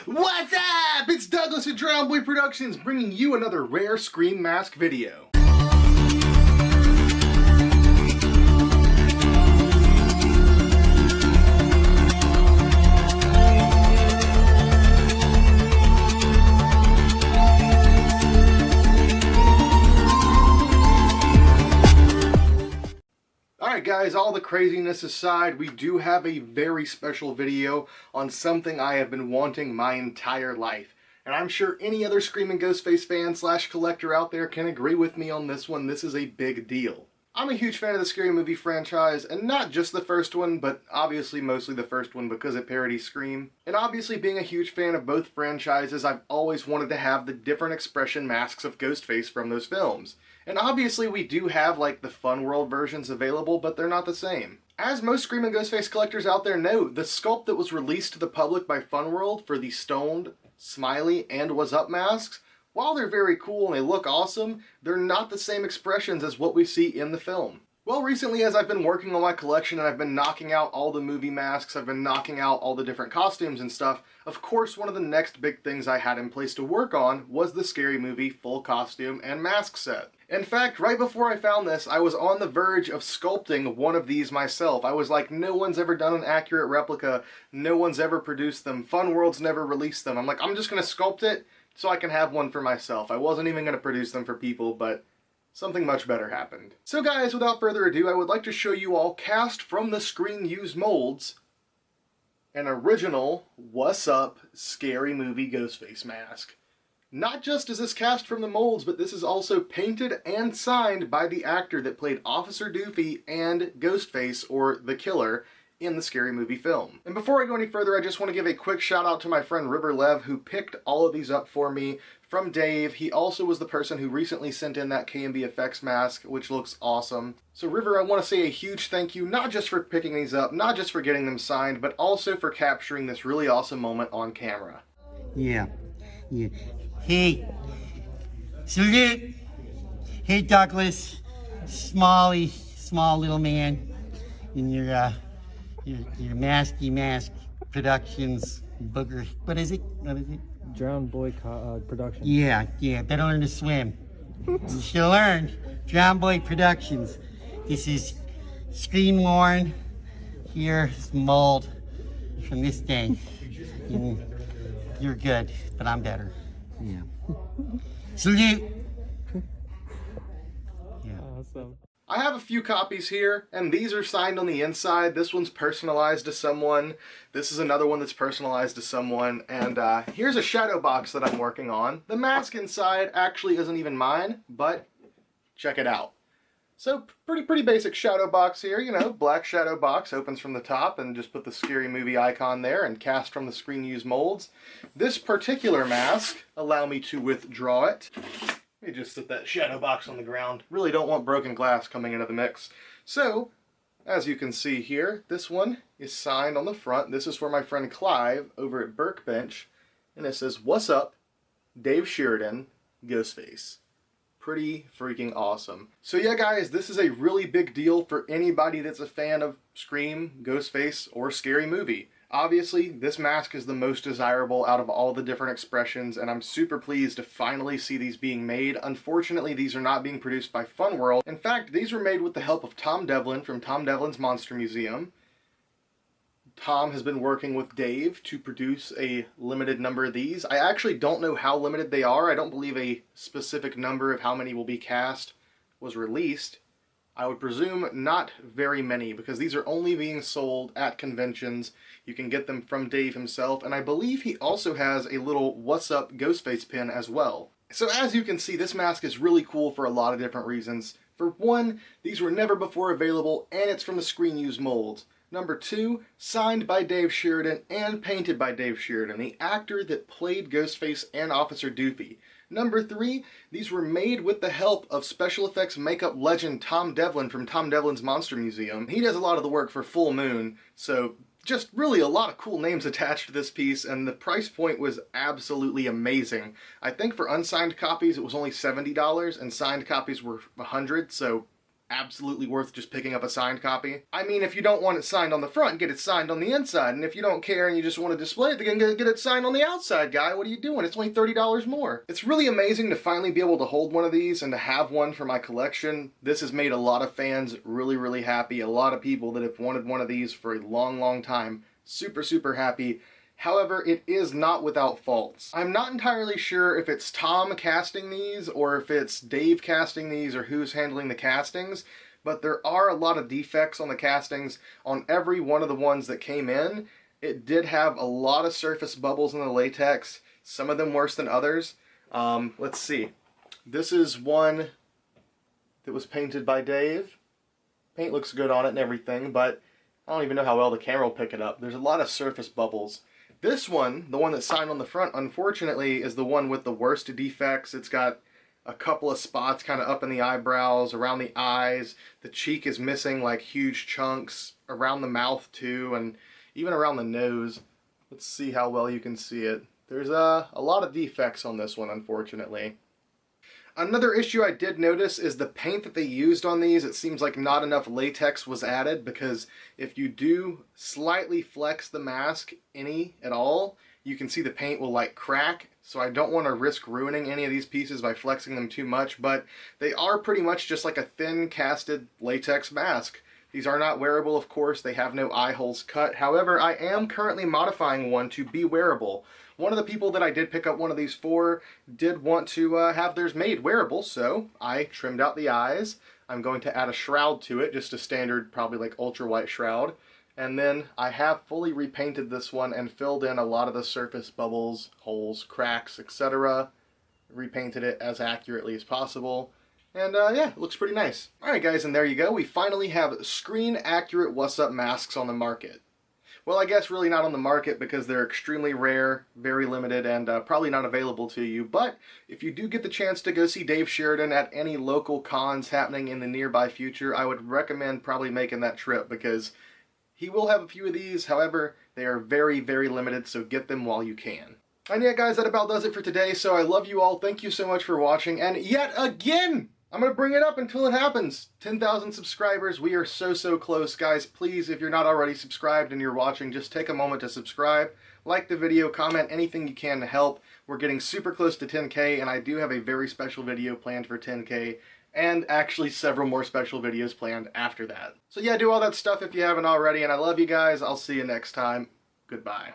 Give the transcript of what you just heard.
What's up? It's Douglas at Drown Boy Productions bringing you another rare Scream mask video. Alright guys, all the craziness aside, we do have a very special video on something I have been wanting my entire life. And I'm sure any other Screaming Ghostface fan slash collector out there can agree with me on this one. This is a big deal. I'm a huge fan of the Scary Movie franchise, and not just the first one, but obviously mostly the first one because it parodies Scream. And obviously being a huge fan of both franchises, I've always wanted to have the different expression masks of Ghostface from those films. And obviously we do have like the Fun World versions available, but they're not the same. As most Screaming Ghostface collectors out there know, the sculpt that was released to the public by Fun World for the Stoned, Smiley, and Wazzup masks, while they're very cool and they look awesome, they're not the same expressions as what we see in the film. Well, recently as I've been working on my collection and I've been knocking out all the movie masks, I've been knocking out all the different costumes and stuff, of course one of the next big things I had in place to work on was the Scary Movie full costume and mask set. In fact, right before I found this, I was on the verge of sculpting one of these myself. I was like, no one's ever done an accurate replica, no one's ever produced them, Fun World's never released them. I'm like, I'm just going to sculpt it so I can have one for myself. I wasn't even going to produce them for people, but something much better happened. So guys, without further ado, I would like to show you all, cast from the screen used molds, an original Wazzup Scary Movie Ghostface mask. Not just is this cast from the molds, but this is also painted and signed by the actor that played Officer Doofy and Ghostface, or the Killer, in the Scary Movie film. And before I go any further, I just want to give a quick shout out to my friend River Lev, who picked all of these up for me from Dave. He also was the person who recently sent in that K&B Effects mask, which looks awesome. So River, I want to say a huge thank you, not just for picking these up, not just for getting them signed, but also for capturing this really awesome moment on camera. Yeah. Hey, salute. Hey, Douglas, small little man, in your masky mask productions booger. What is it? Drowned Boy Production. Yeah. Better learn to swim. You should learn. Drowned Boy Productions. This is screen worn. Here's mold from this thing. You're good, but I'm better. Yeah. Salute. Yeah. Awesome. I have a few copies here, and these are signed on the inside. This one's personalized to someone. This is another one that's personalized to someone. And here's a shadow box that I'm working on. The mask inside actually isn't even mine, but check it out. So pretty basic shadow box here, you know, black shadow box, opens from the top, and just put the Scary Movie icon there and cast from the screen used molds. This particular mask, allow me to withdraw it. Let me just set that shadow box on the ground. Really don't want broken glass coming into the mix. So, as you can see here, this one is signed on the front. This is for my friend Clive over at Burkbench. And it says, "What's up? Dave Sheridan, Ghostface." Pretty freaking awesome. So yeah guys, this is a really big deal for anybody that's a fan of Scream, Ghostface, or Scary Movie. Obviously, this mask is the most desirable out of all the different expressions, and I'm super pleased to finally see these being made. Unfortunately, these are not being produced by Fun World. In fact, these were made with the help of Tom Devlin from Tom Devlin's Monster Museum. Tom has been working with Dave to produce a limited number of these. I actually don't know how limited they are. I don't believe a specific number of how many will be cast was released. I would presume not very many, because these are only being sold at conventions. You can get them from Dave himself, and I believe he also has a little "What's Up" Ghostface pin as well. So as you can see, this mask is really cool for a lot of different reasons. For one, these were never before available, and it's from the screen used molds. Number two, signed by Dave Sheridan and painted by Dave Sheridan, the actor that played Ghostface and Officer Doofy. Number three, these were made with the help of special effects makeup legend Tom Devlin from Tom Devlin's Monster Museum. He does a lot of the work for Full Moon, so just really a lot of cool names attached to this piece, and the price point was absolutely amazing. I think for unsigned copies it was only $70, and signed copies were $100, so absolutely worth just picking up a signed copy. I mean, if you don't want it signed on the front, get it signed on the inside. And if you don't care and you just want to display it, then get it signed on the outside, guy. What are you doing? It's only $30 more. It's really amazing to finally be able to hold one of these and to have one for my collection. This has made a lot of fans really, really happy. A lot of people that have wanted one of these for a long, long time. Super, super happy. However, it is not without faults. I'm not entirely sure if it's Tom casting these or if it's Dave casting these or who's handling the castings, but there are a lot of defects on the castings. On every one of the ones that came in, it did have a lot of surface bubbles in the latex, some of them worse than others. Let's see. This is one that was painted by Dave. Paint looks good on it and everything, but I don't even know how well the camera will pick it up. There's a lot of surface bubbles. This one, the one that's signed on the front, unfortunately, is the one with the worst defects. It's got a couple of spots kind of up in the eyebrows, around the eyes. The cheek is missing like huge chunks, around the mouth too, and even around the nose. Let's see how well you can see it. There's a lot of defects on this one, unfortunately. Another issue I did notice is the paint that they used on these. It seems like not enough latex was added, because if you do slightly flex the mask any at all, you can see the paint will like crack. So I don't want to risk ruining any of these pieces by flexing them too much, but they are pretty much just like a thin casted latex mask. These are not wearable, of course. They have no eye holes cut. However, I am currently modifying one to be wearable. One of the people that I did pick up one of these for did want to have theirs made wearable, so I trimmed out the eyes. I'm going to add a shroud to it, just a standard, probably like ultra white shroud. And then I have fully repainted this one and filled in a lot of the surface bubbles, holes, cracks, etc. Repainted it as accurately as possible. And yeah, it looks pretty nice. Alright guys, and there you go. We finally have screen accurate Wazzup masks on the market. Well, I guess really not on the market because they're extremely rare, very limited, and probably not available to you. But if you do get the chance to go see Dave Sheridan at any local cons happening in the nearby future, I would recommend probably making that trip because he will have a few of these. However, they are very, very limited, so get them while you can. And yeah, guys, that about does it for today. So I love you all. Thank you so much for watching. And yet again, I'm going to bring it up until it happens. 10,000 subscribers. We are so, so close. Guys, please, if you're not already subscribed and you're watching, just take a moment to subscribe. Like the video, comment anything you can to help. We're getting super close to 10K, and I do have a very special video planned for 10K, and actually several more special videos planned after that. So yeah, do all that stuff if you haven't already, and I love you guys. I'll see you next time. Goodbye.